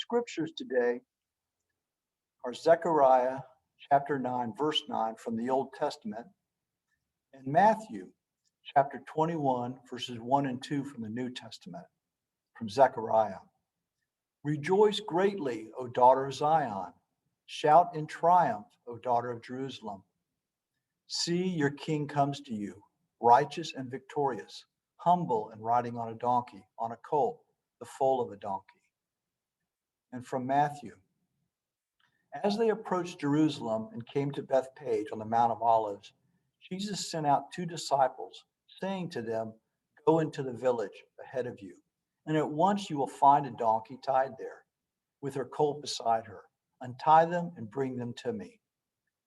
scriptures today are Zechariah chapter 9, verse 9 from the Old Testament, and Matthew chapter 21, verses 1 and 2 from the New Testament, from Zechariah. Rejoice greatly, O daughter of Zion. Shout in triumph, O daughter of Jerusalem. See, your king comes to you, righteous and victorious, humble and riding on a donkey, on a colt, the foal of a donkey. And from Matthew. As they approached Jerusalem and came to Bethpage on the Mount of Olives, Jesus sent out 2 disciples, saying to them, Go into the village ahead of you, and at once you will find a donkey tied there, with her colt beside her. Untie them and bring them to me.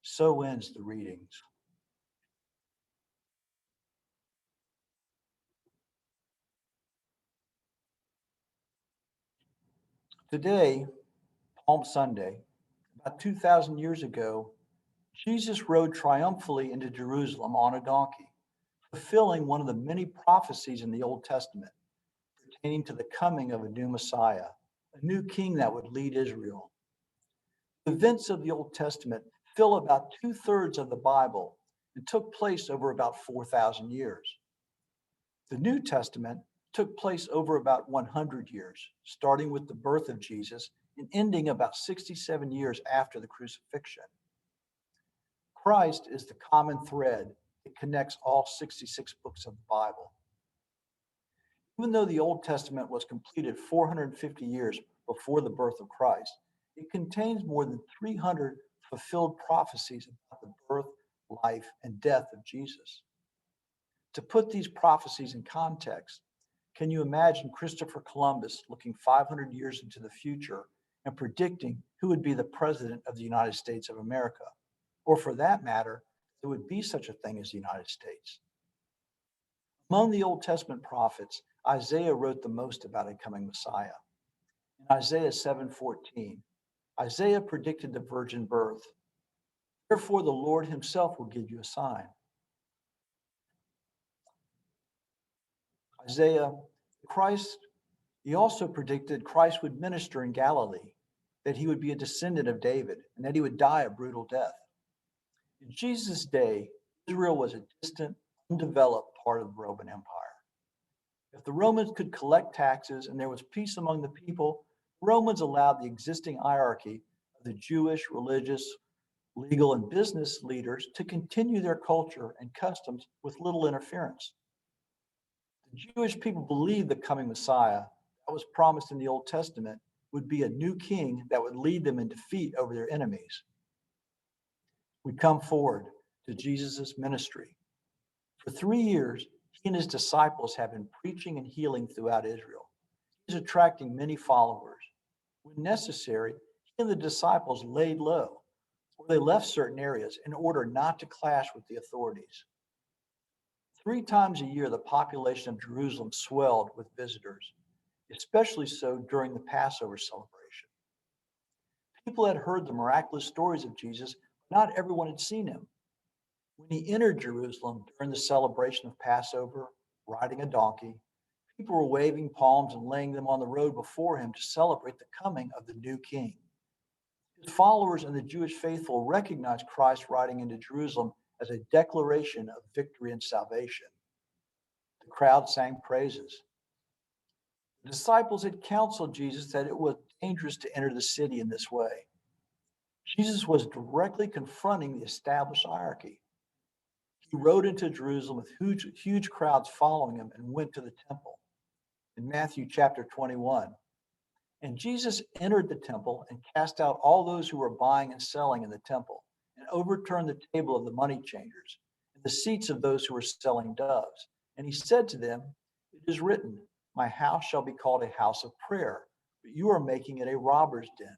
So ends the readings. Today, Palm Sunday, about 2,000 years ago, Jesus rode triumphantly into Jerusalem on a donkey, fulfilling one of the many prophecies in the Old Testament pertaining to the coming of a new Messiah, a new king that would lead Israel. The events of the Old Testament fill about 2/3 of the Bible and took place over about 4,000 years. The New Testament took place over about 100 years, starting with the birth of Jesus and ending about 67 years after the crucifixion. Christ is the common thread that connects all 66 books of the Bible. Even though the Old Testament was completed 450 years before the birth of Christ, it contains more than 300 fulfilled prophecies about the birth, life, and death of Jesus. To put these prophecies in context, can you imagine Christopher Columbus looking 500 years into the future and predicting who would be the president of the United States of America? Or for that matter, there would be such a thing as the United States. Among the Old Testament prophets, Isaiah wrote the most about a coming Messiah. In Isaiah 7:14, Isaiah predicted the virgin birth. Therefore, the Lord himself will give you a sign. He also predicted Christ would minister in Galilee, that he would be a descendant of David, and that he would die a brutal death. In Jesus' day, Israel was a distant, undeveloped part of the Roman Empire. If the Romans could collect taxes and there was peace among the people, the Romans allowed the existing hierarchy of the Jewish, religious, legal, and business leaders to continue their culture and customs with little interference. The Jewish people believed the coming Messiah that was promised in the Old Testament would be a new king that would lead them in defeat over their enemies. We come forward to Jesus' ministry. For 3 years, he and his disciples have been preaching and healing throughout Israel. He's attracting many followers. When necessary, he and the disciples laid low, or they left certain areas in order not to clash with the authorities. 3 times a year, the population of Jerusalem swelled with visitors, especially so during the Passover celebration. People had heard the miraculous stories of Jesus, but not everyone had seen him. When he entered Jerusalem during the celebration of Passover, riding a donkey, people were waving palms and laying them on the road before him to celebrate the coming of the new king. His followers and the Jewish faithful recognized Christ riding into Jerusalem as a declaration of victory and salvation. The crowd sang praises. The disciples had counseled Jesus that it was dangerous to enter the city in this way. Jesus was directly confronting the established hierarchy. He rode into Jerusalem with huge crowds following him and went to the temple. In Matthew chapter 21, and Jesus entered the temple and cast out all those who were buying and selling in the temple, and overturned the table of the money changers and the seats of those who were selling doves. And he said to them, It is written, My house shall be called a house of prayer, but you are making it a robber's den.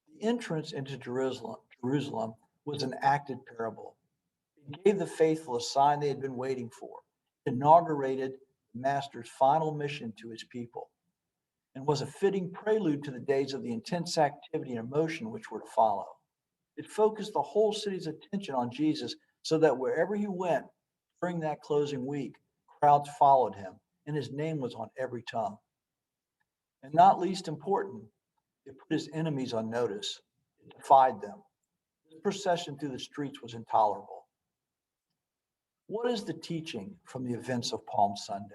The entrance into Jerusalem was an acted parable. It gave the faithful a sign they had been waiting for. It inaugurated the Master's final mission to his people, and was a fitting prelude to the days of the intense activity and emotion which were to follow. It focused the whole city's attention on Jesus so that wherever he went during that closing week, crowds followed him, and his name was on every tongue. And not least important, it put his enemies on notice. It defied them. This procession through the streets was intolerable. What is the teaching from the events of Palm Sunday?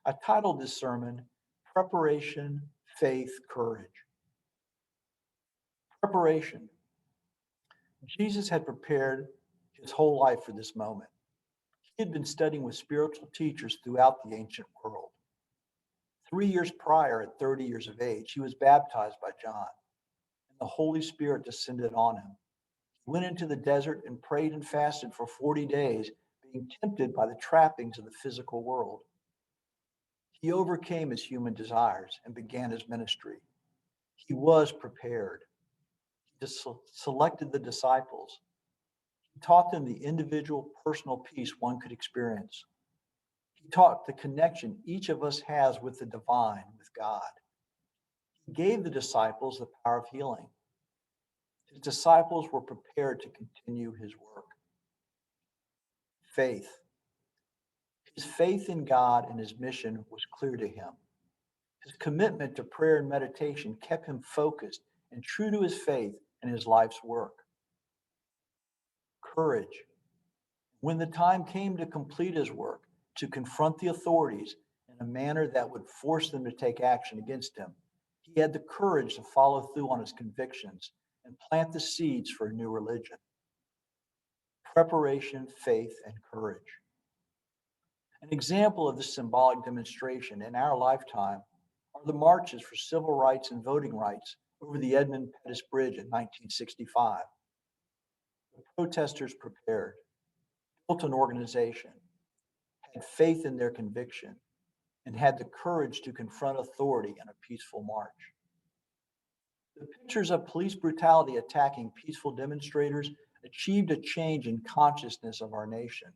I titled this sermon, Preparation, Faith, Courage. Preparation. Jesus had prepared his whole life for this moment. He had been studying with spiritual teachers throughout the ancient world. 3 years prior, at 30 years of age, he was baptized by John, and the Holy Spirit descended on him. He went into the desert and prayed and fasted for 40 days, being tempted by the trappings of the physical world. He overcame his human desires and began his ministry. He was prepared. He selected the disciples. He taught them the individual personal peace one could experience. He taught the connection each of us has with the divine, with God. He gave the disciples the power of healing. His disciples were prepared to continue his work. Faith. His faith in God and his mission was clear to him. His commitment to prayer and meditation kept him focused and true to his faith and his life's work. Courage. When the time came to complete his work, to confront the authorities in a manner that would force them to take action against him, he had the courage to follow through on his convictions and plant the seeds for a new religion. Preparation, faith, and courage. An example of this symbolic demonstration in our lifetime are the marches for civil rights and voting rights over the Edmund Pettus Bridge in 1965. The protesters prepared, built an organization, had faith in their conviction, and had the courage to confront authority in a peaceful march. The pictures of police brutality attacking peaceful demonstrators achieved a change in consciousness of our nation.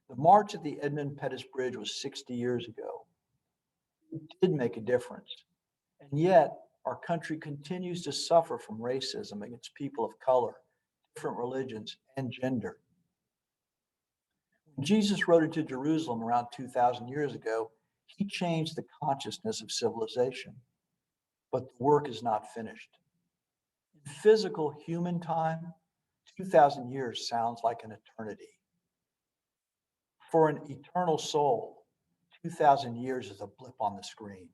The march at the Edmund Pettus Bridge was 60 years ago. It did make a difference. And yet, our country continues to suffer from racism against people of color, different religions, and gender. When Jesus rode into Jerusalem around 2,000 years ago, he changed the consciousness of civilization. But the work is not finished. In physical human time, 2,000 years sounds like an eternity. For an eternal soul, 2,000 years is a blip on the screen.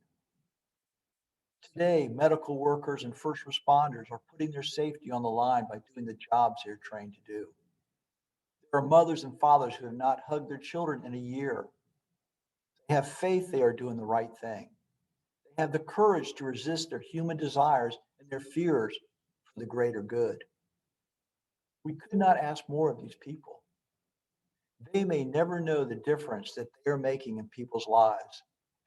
Today, medical workers and first responders are putting their safety on the line by doing the jobs they're trained to do. There are mothers and fathers who have not hugged their children in a year. They have faith they are doing the right thing. They have the courage to resist their human desires and their fears for the greater good. We could not ask more of these people. They may never know the difference that they are making in people's lives,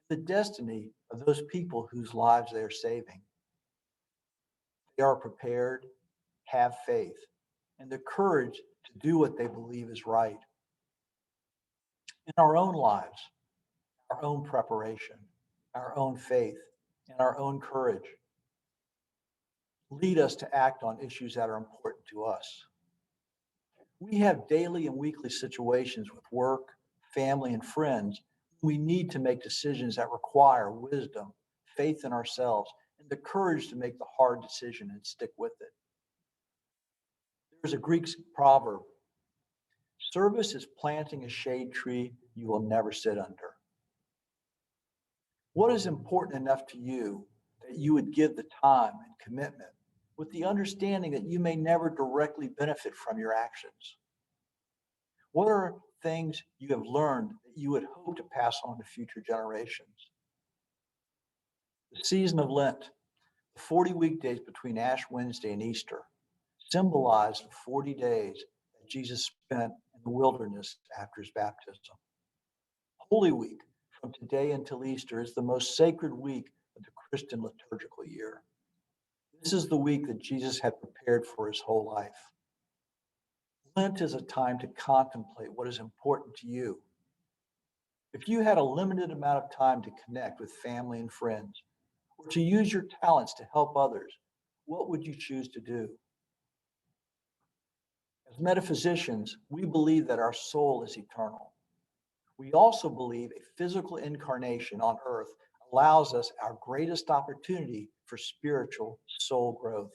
the destiny of those people whose lives they are saving. They are prepared, have faith, and the courage to do what they believe is right. In our own lives, our own preparation, our own faith, and our own courage lead us to act on issues that are important to us. We have daily and weekly situations with work, family, and friends. We need to make decisions that require wisdom, faith in ourselves, and the courage to make the hard decision and stick with it. There's a Greek proverb: service is planting a shade tree you will never sit under. What is important enough to you that you would give the time and commitment with the understanding that you may never directly benefit from your actions? What are things you have learned that you would hope to pass on to future generations? The season of Lent, the 40 weekdays between Ash Wednesday and Easter, symbolize the 40 days that Jesus spent in the wilderness after his baptism. Holy Week, from today until Easter, is the most sacred week of the Christian liturgical year. This is the week that Jesus had prepared for his whole life. Lent is a time to contemplate what is important to you. If you had a limited amount of time to connect with family and friends, or to use your talents to help others, what would you choose to do? As metaphysicians, we believe that our soul is eternal. We also believe a physical incarnation on earth allows us our greatest opportunity for spiritual soul growth.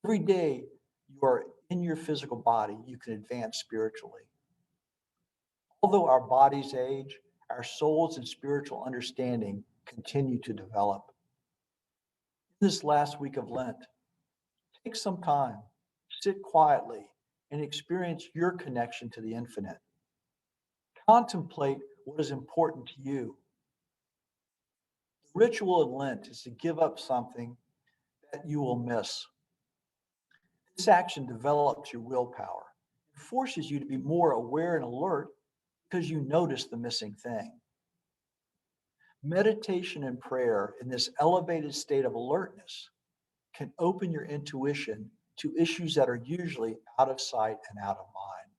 Every day you are in your physical body, you can advance spiritually. Although our bodies age, our souls and spiritual understanding continue to develop. In this last week of Lent, take some time, sit quietly, and experience your connection to the infinite. Contemplate what is important to you. The ritual of Lent is to give up something that you will miss. This action develops your willpower. It forces you to be more aware and alert because you notice the missing thing. Meditation and prayer in this elevated state of alertness can open your intuition to issues that are usually out of sight and out of mind.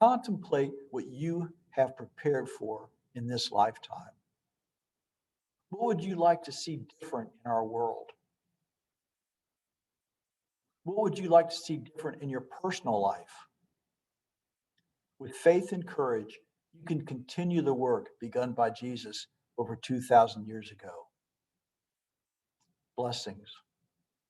Contemplate what you have prepared for in this lifetime. What would you like to see different in our world? What would you like to see different in your personal life? With faith and courage, you can continue the work begun by Jesus over 2,000 years ago. Blessings.